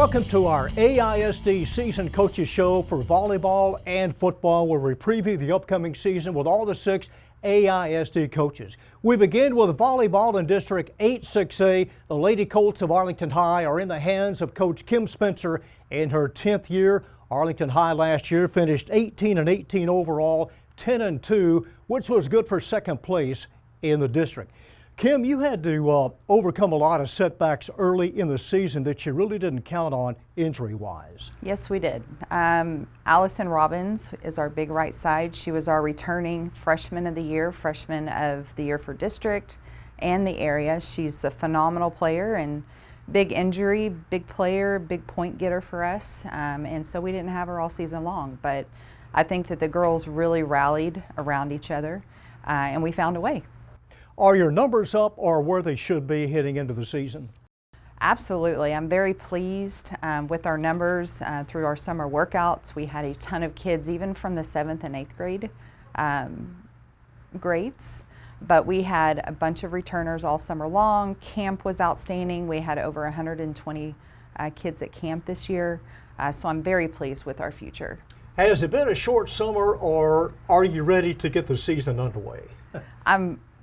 Welcome to our AISD Season Coaches Show for volleyball and football, where we preview the upcoming season with all the 6 AISD coaches. We begin with volleyball in District 8-6A. The Lady Colts of Arlington High are in the hands of Coach Kim Spencer in her 10th year. Arlington High last year finished 18-18 overall, 10-2, which was good for second place in the district. Kim, you had to overcome a lot of setbacks early in the season that you really didn't count on injury-wise. Yes, we did. Allison Robbins is our big right side. She was our returning freshman of the year for district and the area. She's a phenomenal player and big injury, big player, big point getter for us. And so we didn't have her all season long. But I think that the girls really rallied around each other and we found a way. Are your numbers up or where they should be heading into the season? Absolutely. I'm very pleased with our numbers through our summer workouts. We had a ton of kids, even from the 7th and 8th grade grades, but we had a bunch of returners all summer long. Camp was outstanding. We had over 120 kids at camp this year, so I'm very pleased with our future. Has it been a short summer, or are you ready to get the season underway?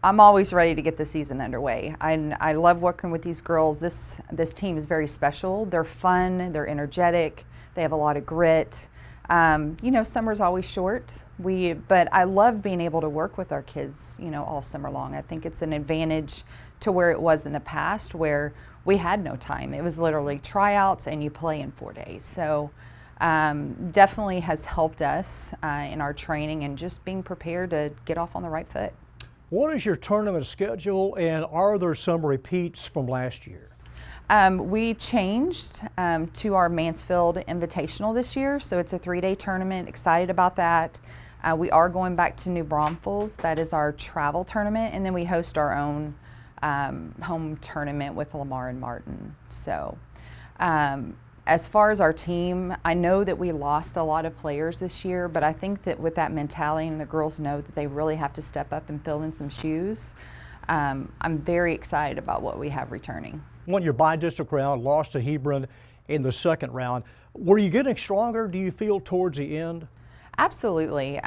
I'm always ready to get the season underway. I love working with these girls. This team is very special. They're fun, they're energetic, they have a lot of grit. You know, summer's always short, but I love being able to work with our kids, you know, all summer long. I think it's an advantage to where it was in the past, where we had no time. It was literally tryouts and you play in 4 days. So definitely has helped us in our training and just being prepared to get off on the right foot. What is your tournament schedule, and are there some repeats from last year? We changed to our Mansfield Invitational this year, so it's a 3-day tournament. Excited about that. We are going back to New Braunfels. That is our travel tournament, and then we host our own home tournament with Lamar and Martin. So as far as our team, I know that we lost a lot of players this year, but I think that with that mentality, and the girls know that they really have to step up and fill in some shoes, I'm very excited about what we have returning. Won your bi-district round, lost to Hebron in the second round. Were you getting stronger, do you feel, towards the end? Absolutely.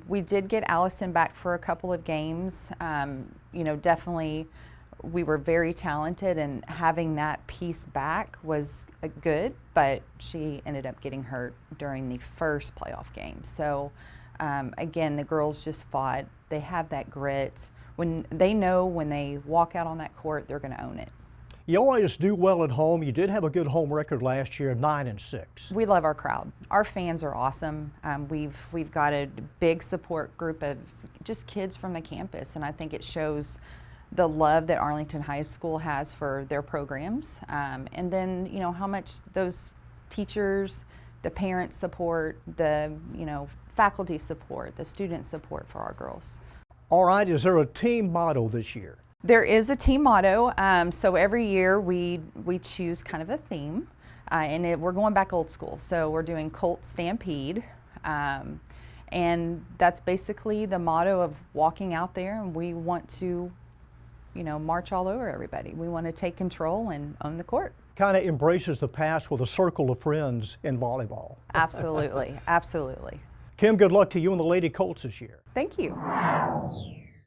We did get Allison back for a couple of games. You know, definitely we were very talented, and having that piece back was good, but she ended up getting hurt during the first playoff game. So again, the girls just fought. They have that grit. When they know when they walk out on that court, they're going to own it. You always do well at home. You did have a good home record last year, 9-6. We love our crowd. Our fans are awesome. We've got a big support group of just kids from the campus, and I think it shows the love that Arlington High School has for their programs, and then, you know, how much those teachers, the parents support, the, you know, faculty support, the student support for our girls. All right, is there a team motto this year? There is a team motto. So every year we choose kind of a theme, and we're going back old school. So we're doing Colt Stampede, and that's basically the motto of walking out there, and we want to, you know, march all over everybody. We want to take control and own the court. Kind of embraces the past with a circle of friends in volleyball. Absolutely, absolutely. Kim, good luck to you and the Lady Colts this year. Thank you.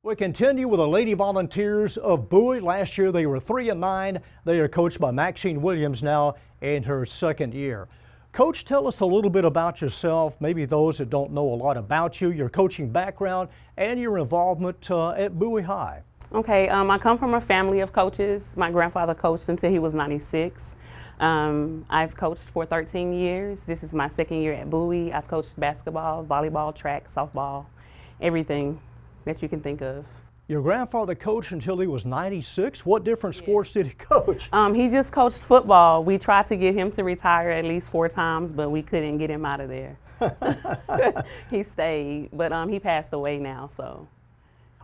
We continue with the Lady Volunteers of Bowie. Last year they were 3-9. They are coached by Maxine Williams now in her second year. Coach, tell us a little bit about yourself, maybe those that don't know a lot about you, your coaching background, and your involvement at Bowie High. Okay, I come from a family of coaches. My grandfather coached until he was 96. I've coached for 13 years. This is my second year at Bowie. I've coached basketball, volleyball, track, softball, everything that you can think of. Your grandfather coached until he was 96. What different sports did he coach? He just coached football. We tried to get him to retire at least 4 times, but we couldn't get him out of there. He stayed, but he passed away now, so.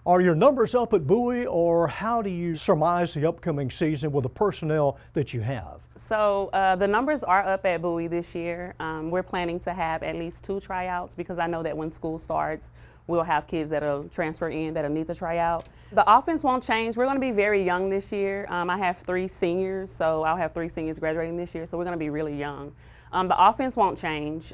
Are your numbers up at Bowie, or how do you surmise the upcoming season with the personnel that you have? So the numbers are up at Bowie this year. We're planning to have at least 2 tryouts, because I know that when school starts, we'll have kids that'll transfer in that'll need to try out. The offense won't change. We're going to be very young this year. I have 3 seniors, so I'll have 3 seniors graduating this year, so we're going to be really young. The offense won't change.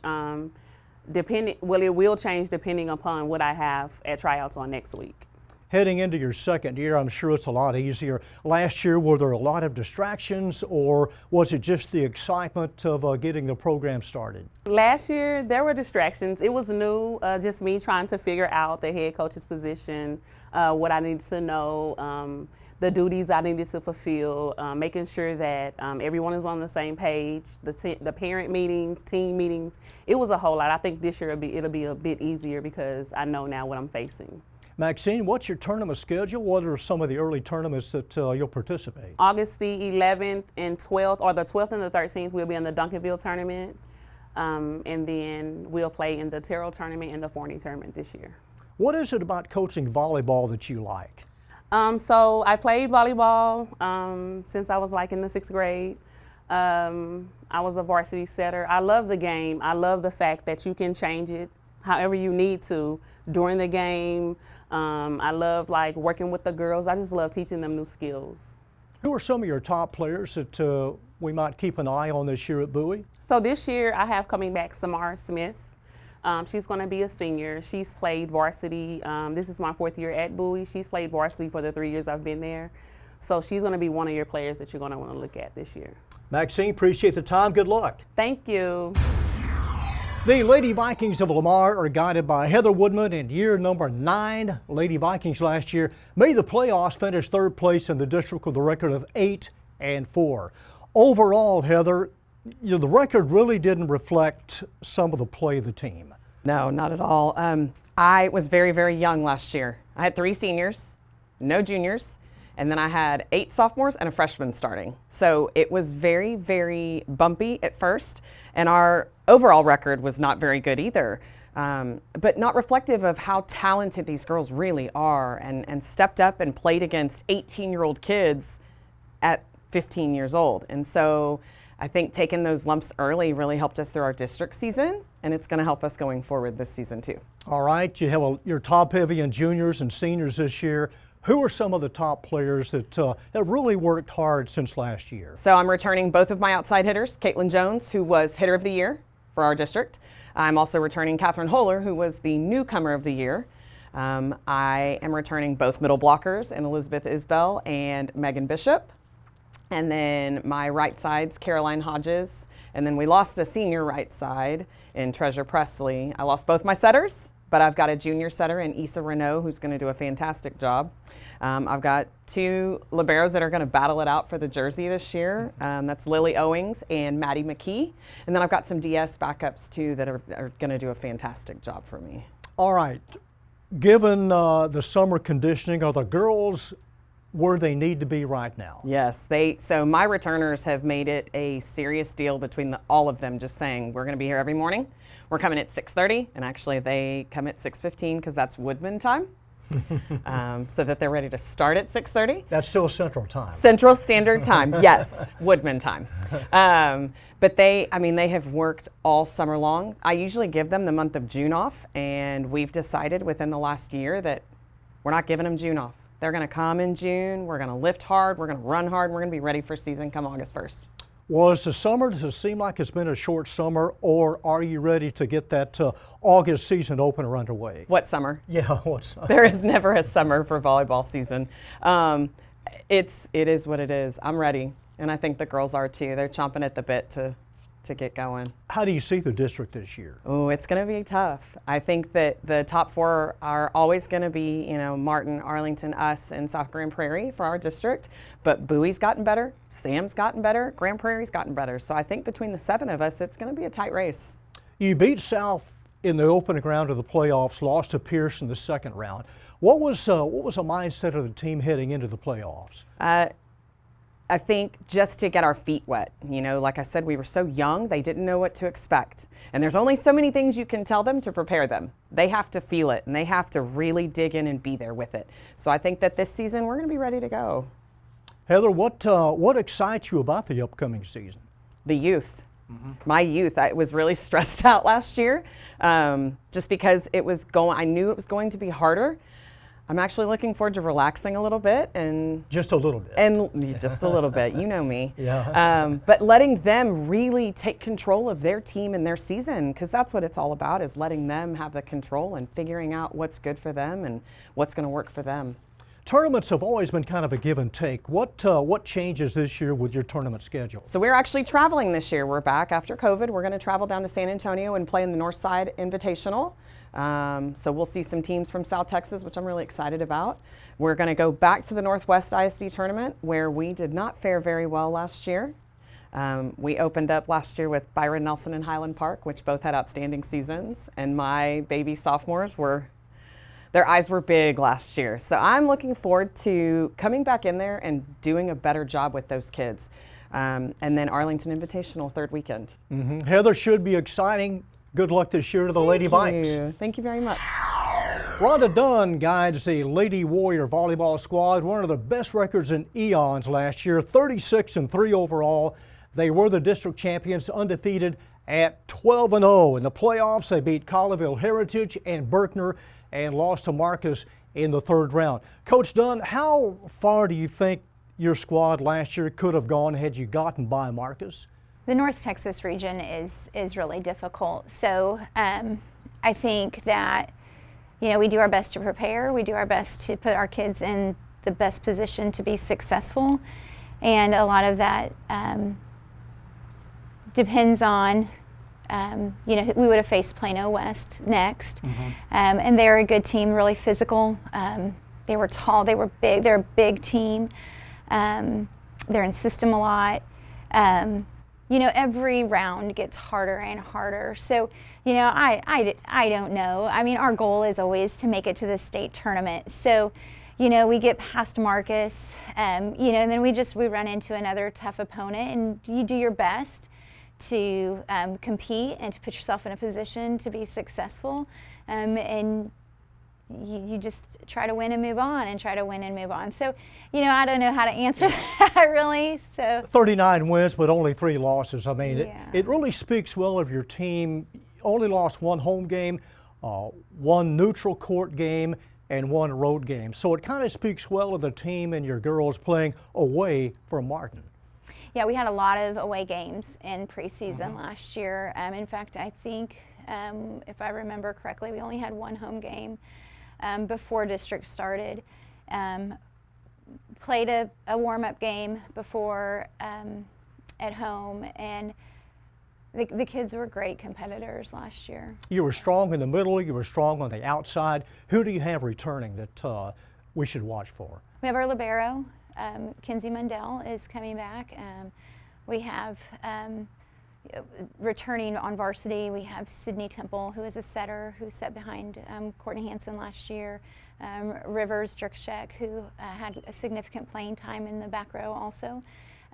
It will change depending upon what I have at tryouts on next week. Heading into your second year, I'm sure it's a lot easier. Last year, were there a lot of distractions, or was it just the excitement of getting the program started? Last year, there were distractions. It was new, just me trying to figure out the head coach's position, what I needed to know, the duties I needed to fulfill, making sure that everyone is on the same page, the parent meetings, team meetings. It was a whole lot. I think this year it'll be a bit easier because I know now what I'm facing. Maxine, what's your tournament schedule? What are some of the early tournaments that you'll participate? August the 11th and 12th, or the 12th and the 13th, we'll be in the Duncanville tournament. And then we'll play in the Terrell tournament and the Forney tournament this year. What is it about coaching volleyball that you like? So I played volleyball since I was like in the 6th grade. I was a varsity setter. I love the game. I love the fact that you can change it however you need to during the game. I love like working with the girls. I just love teaching them new skills. Who are some of your top players that we might keep an eye on this year at Bowie? So this year I have coming back Lamar Smith. She's going to be a senior. She's played varsity. This is my 4th year at Bowie. She's played varsity for the 3 years I've been there. So she's going to be one of your players that you're going to want to look at this year. Maxine, appreciate the time. Good luck. Thank you. The Lady Vikings of Lamar are guided by Heather Woodman in year number 9. Lady Vikings last year made the playoffs, finished 3rd place in the district with a record of 8-4. Overall, Heather, the record really didn't reflect some of the play of the team. No, not at all. I was very, very young last year. I had 3 seniors, no juniors, and then I had 8 sophomores and a freshman starting. So it was very, very bumpy at first, and our overall record was not very good either, but not reflective of how talented these girls really are, and stepped up and played against 18-year-old kids at 15 years old. And so I think taking those lumps early really helped us through our district season, and it's going to help us going forward this season too. All right, you have your top heavy in juniors and seniors this year. Who are some of the top players that have really worked hard since last year? So I'm returning both of my outside hitters, Caitlin Jones, who was hitter of the year for our district. I'm also returning Catherine Holler, who was the newcomer of the year. I am returning both middle blockers, and Elizabeth Isbell and Megan Bishop. And then my right side's Caroline Hodges. And then we lost a senior right side in Treasure Presley. I lost both my setters, but I've got a junior setter in Issa Renault who's going to do a fantastic job. I've got 2 liberos that are going to battle it out for the jersey this year. That's Lily Owings and Maddie McKee. And then I've got some DS backups too that are going to do a fantastic job for me. All right. Given the summer conditioning, are the girls where they need to be right now? Yes, so my returners have made it a serious deal between all of them, just saying we're going to be here every morning. We're coming at 6:30, and actually they come at 6:15 because that's Woodman time. So that they're ready to start at 6:30. That's still Central Time. Central Standard Time, yes, Woodman time. But they have worked all summer long. I usually give them the month of June off, and we've decided within the last year that we're not giving them June off. They're going to come in June, we're going to lift hard, we're going to run hard, and we're going to be ready for season come August 1st. Was the summer, does it seem like it's been a short summer, or are you ready to get that August season opener underway? What summer? Yeah, what summer? There is never a summer for volleyball season. It is what it is. I'm ready, and I think the girls are too. They're chomping at the bit to get going. How do you see the district this year? Oh, it's going to be tough. I think that the top 4 are always going to be, Martin, Arlington, us, and South Grand Prairie for our district. But Bowie's gotten better, Sam's gotten better, Grand Prairie's gotten better. So I think between the 7 of us, it's going to be a tight race. You beat South in the opening round of the playoffs, lost to Pierce in the second round. What was the mindset of the team heading into the playoffs? I think just to get our feet wet. Like I said, we were so young, they didn't know what to expect. And there's only so many things you can tell them to prepare them. They have to feel it, and they have to really dig in and be there with it. So I think that this season, we're going to be ready to go. Heather, what excites you about the upcoming season? The youth. My youth, I was really stressed out last year, just because I knew it was going to be harder. I'm actually looking forward to relaxing a little bit and just a little bit. And just a little bit, you know me. Yeah. But letting them really take control of their team and their season, because that's what it's all about, is letting them have the control and figuring out what's good for them and what's going to work for them. Tournaments have always been kind of a give and take. What changes this year with your tournament schedule? So we're actually traveling this year. We're back after COVID. We're going to travel down to San Antonio and play in the Northside Invitational. So we'll see some teams from South Texas, which I'm really excited about. We're going to go back to the Northwest ISD tournament, where we did not fare very well last year. We opened up last year with Byron Nelson and Highland Park, which both had outstanding seasons, and my baby sophomores their eyes were big last year. So I'm looking forward to coming back in there and doing a better job with those kids. And then Arlington Invitational, third weekend. Heather, should be exciting. Good luck this year to the Lady Vikes. Thank you very much. Rhonda Dunn guides the Lady Warrior volleyball squad, one of the best records in eons last year, 36-3 overall. They were the district champions, undefeated at 12-0. In the playoffs, they beat Colleyville Heritage and Berkner and lost to Marcus in the third round. Coach Dunn, how far do you think your squad last year could have gone had you gotten by Marcus? The North Texas region is really difficult. So I think that, we do our best to prepare. We do our best to put our kids in the best position to be successful. And a lot of that depends on, we would have faced Plano West next. And they're a good team, really physical. They were tall, they were big, they're a big team. They're in system a lot. Every round gets harder and harder. So, I don't know. I mean, our goal is always to make it to the state tournament. So, we get past Marcus, and then we run into another tough opponent, and you do your best to compete and to put yourself in a position to be successful. And you just try to win and move on and try to win and move on. So, I don't know how to answer that really. So 39 wins, but only 3 losses. I mean, yeah. it really speaks well of your team. Only lost 1 home game, 1 neutral court game, and 1 road game. So it kind of speaks well of the team and your girls playing away from Martin. Yeah, we had a lot of away games in preseason last year. In fact, I think, if I remember correctly, we only had 1 home game before district started. Played a warm-up game before at home, and the kids were great competitors last year. You were strong in the middle, you were strong on the outside. Who do you have returning that we should watch for? We have our libero, Kinsey Mundell is coming back. We have returning on varsity, we have Sydney Temple, who is a setter who set behind Courtney Hansen last year. Rivers Jerkshek, who had a significant playing time in the back row also.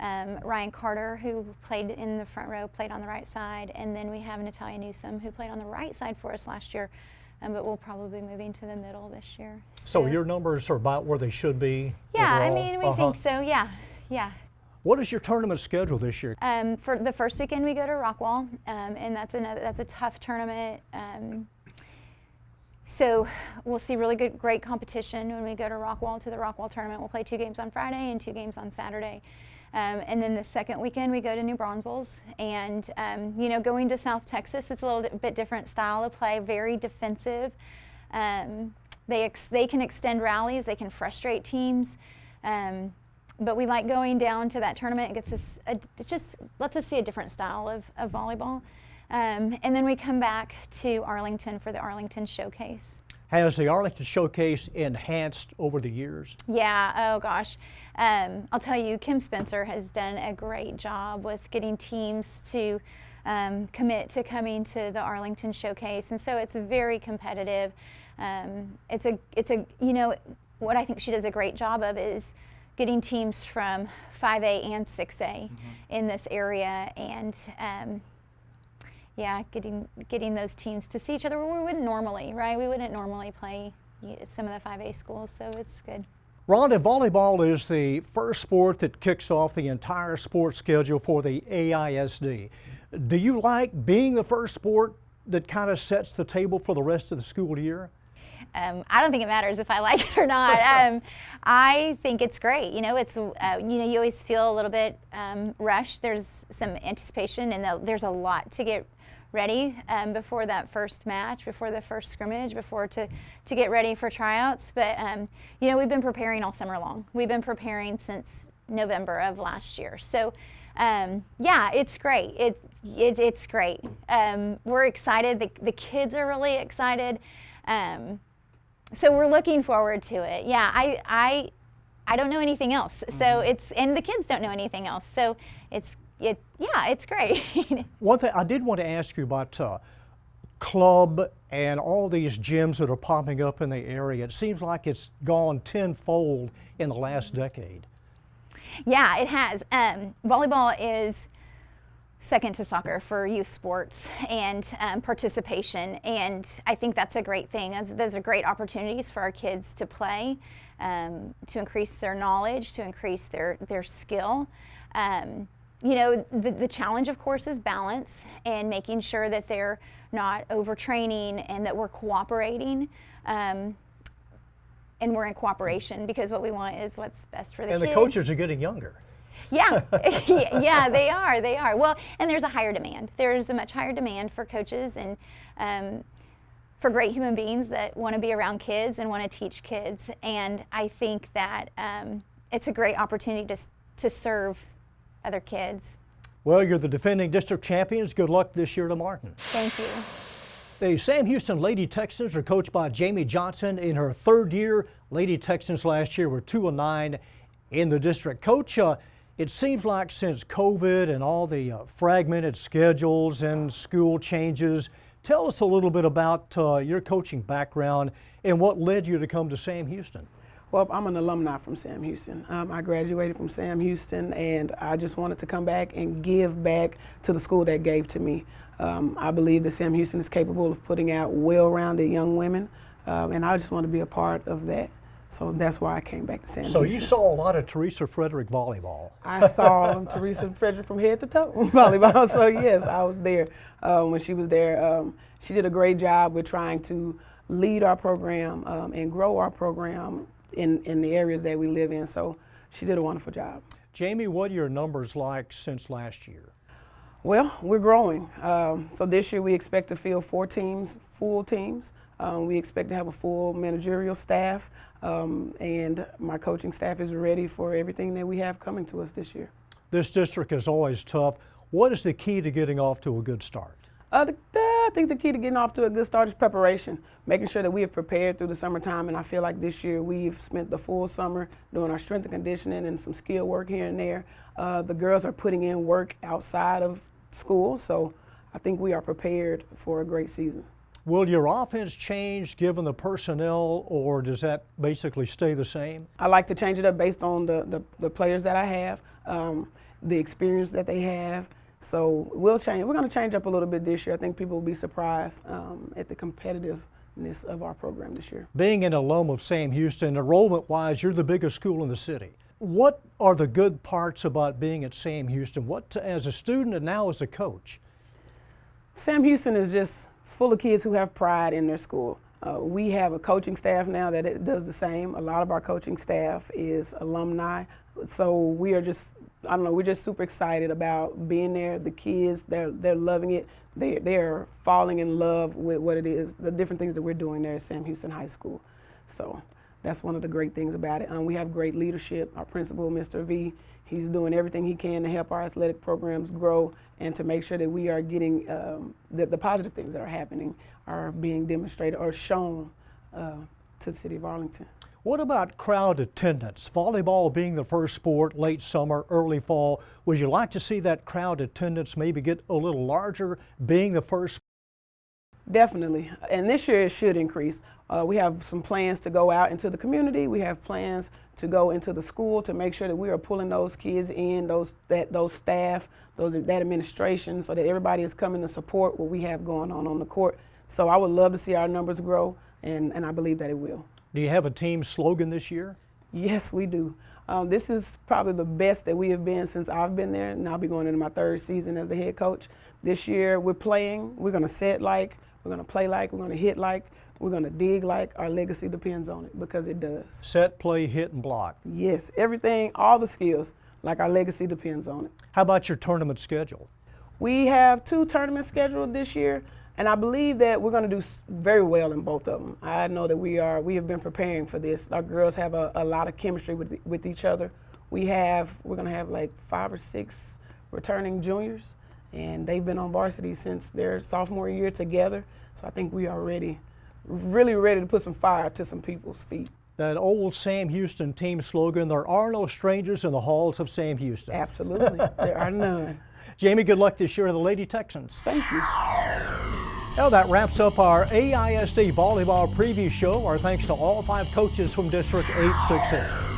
Ryan Carter, who played in the front row, played on the right side. And then we have Natalia Newsom, who played on the right side for us last year, but will probably be moving to the middle this year. So your numbers are about where they should be? Yeah, overall? I mean, we think so, yeah. What is your tournament schedule this year? For the first weekend, we go to Rockwall, and that's a tough tournament. So we'll see really great competition when we go to Rockwall, to the Rockwall tournament. We'll play 2 games on Friday and 2 games on Saturday. And then the second weekend, we go to New Braunfels. And, going to South Texas, it's a little bit different style of play, very defensive. They can extend rallies, they can frustrate teams. But we like going down to that tournament. It gets us, it just lets us see a different style of volleyball. And then we come back to Arlington for the Arlington Showcase. Has the Arlington Showcase enhanced over the years? Yeah, oh gosh. I'll tell you, Kim Spencer has done a great job with getting teams to commit to coming to the Arlington Showcase. And so it's very competitive. It's a what I think she does a great job of is getting teams from 5A and 6A in this area, and getting those teams to see each other where we wouldn't normally, right? We wouldn't normally play some of the 5A schools, so it's good. Rhonda, volleyball is the first sport that kicks off the entire sports schedule for the AISD. Do you like being the first sport that kind of sets the table for the rest of the school year? I don't think it matters if I like it or not. I think it's great. You know, it's you always feel a little bit rushed. There's some anticipation, and there's a lot to get ready before that first match, before the first scrimmage, before to get ready for tryouts. But you know, we've been preparing all summer long. We've been preparing since November of last year. So yeah, it's great. It's great. We're excited. The kids are really excited. So we're looking forward to it. Yeah, I don't know anything else. So and the kids don't know anything else. So yeah, it's great. One thing I did want to ask you about club and all these gyms that are popping up in the area. It seems like it's gone tenfold in the last decade. Yeah, it has. Volleyball is second to soccer for youth sports and participation, and I think that's a great thing. Those are great opportunities for our kids to play, to increase their knowledge, to increase their skill. You know, the challenge, of course, is balance and making sure that they're not overtraining and that we're cooperating. And we're in cooperation, because what we want is what's best for the kids. And the coaches are getting younger. Yeah, yeah, they are. Well, and there's a higher demand. There's a much higher demand for coaches and for great human beings that want to be around kids and want to teach kids. And I think that it's a great opportunity to serve other kids. Well, you're the defending district champions. Good luck this year to Martin. Thank you. The Sam Houston Lady Texans are coached by Jamie Johnson in her third year. Lady Texans last year were 2-9 in the district. Coach, it seems like since COVID and all the fragmented schedules and school changes, tell us a little bit about your coaching background and what led you to come to Sam Houston. Well, I'm an alumni from Sam Houston. I graduated from Sam Houston, and I just wanted to come back and give back to the school that gave to me. I believe that Sam Houston is capable of putting out well-rounded young women, and I just want to be a part of that. So that's why I came back to Sam Houston. So you saw a lot of Teresa Frederick volleyball. I saw Teresa Frederick from head to toe volleyball. So yes, I was there when she was there. She did a great job with trying to lead our program and grow our program in the areas that we live in. So she did a wonderful job. Jamie, what are your numbers like since last year? Well, we're growing. So this year we expect to field 4 teams, full teams. We expect to have a full managerial staff, and my coaching staff is ready for everything that we have coming to us this year. This district is always tough. What is the key to getting off to a good start? I think the key to getting off to a good start is preparation, making sure that we have prepared through the summertime, and I feel like this year we've spent the full summer doing our strength and conditioning and some skill work here and there. The girls are putting in work outside of school, so I think we are prepared for a great season. Will your offense change given the personnel, or does that basically stay the same? I like to change it up based on the players that I have, the experience that they have. So we'll change. We're going to change up a little bit this year. I think people will be surprised at the competitiveness of our program this year. Being an alum of Sam Houston, enrollment-wise, you're the biggest school in the city. What are the good parts about being at Sam Houston? What, as a student and now as a coach? Sam Houston is just full of kids who have pride in their school. We have a coaching staff now that does the same. A lot of our coaching staff is alumni. So we are just, I don't know, we're just super excited about being there. The kids, they're loving it. They're falling in love with what it is, the different things that we're doing there at Sam Houston High School. So that's one of the great things about it. We have great leadership. Our principal, Mr. V, he's doing everything he can to help our athletic programs grow and to make sure that we are getting the positive things that are happening are being demonstrated or shown to the city of Arlington. What about crowd attendance? Volleyball being the first sport, late summer, early fall, would you like to see that crowd attendance maybe get a little larger being the first? Definitely, and this year it should increase. We have some plans to go out into the community. We have plans to go into the school to make sure that we are pulling those kids in, those staff, that administration, so that everybody is coming to support what we have going on the court. So I would love to see our numbers grow, and I believe that it will. Do you have a team slogan this year? Yes, we do. This is probably the best that we have been since I've been there, and I'll be going into my 3rd season as the head coach. This year we're playing, we're gonna set like, we're gonna play like, we're gonna hit like, we're gonna dig like. Our legacy depends on it, because it does. Set, play, hit, and block. Yes, everything, all the skills, like our legacy depends on it. How about your tournament schedule? We have 2 tournaments scheduled this year, and I believe that we're going to do very well in both of them. I know that we have been preparing for this. Our girls have a lot of chemistry with each other. We're going to have like 5 or 6 returning juniors, and they've been on varsity since their sophomore year together. So I think we are ready, really ready to put some fire to some people's feet. That old Sam Houston team slogan, there are no strangers in the halls of Sam Houston. Absolutely, there are none. Jamie, good luck this year to the Lady Texans. Thank you. Well, that wraps up our AISD volleyball preview show. Our thanks to all 5 coaches from District 868.